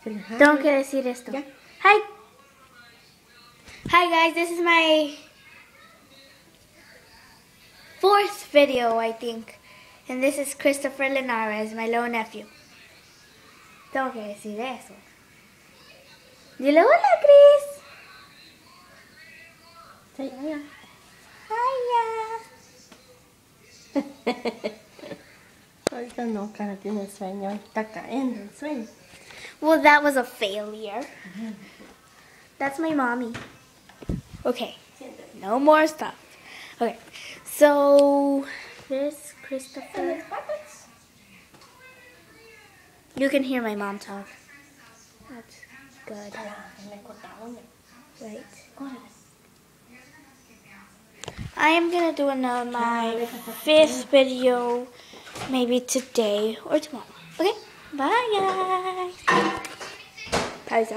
Tengo que decir esto. Ya. Hi. Hi guys, this is my 4th video, I think. And this is Christopher Linares, my little nephew. Tengo que decir eso. Dile hola, Chris. Say hiya. Hiya. Ahorita no, cara, tiene sueño. Está cayendo el sueño. Well, that was a failure. That's my mommy. Okay, no more stuff. Okay, so there's Christopher. You can hear my mom talk. That's good. Right. I am gonna do my 5th video maybe today or tomorrow. Okay, bye guys.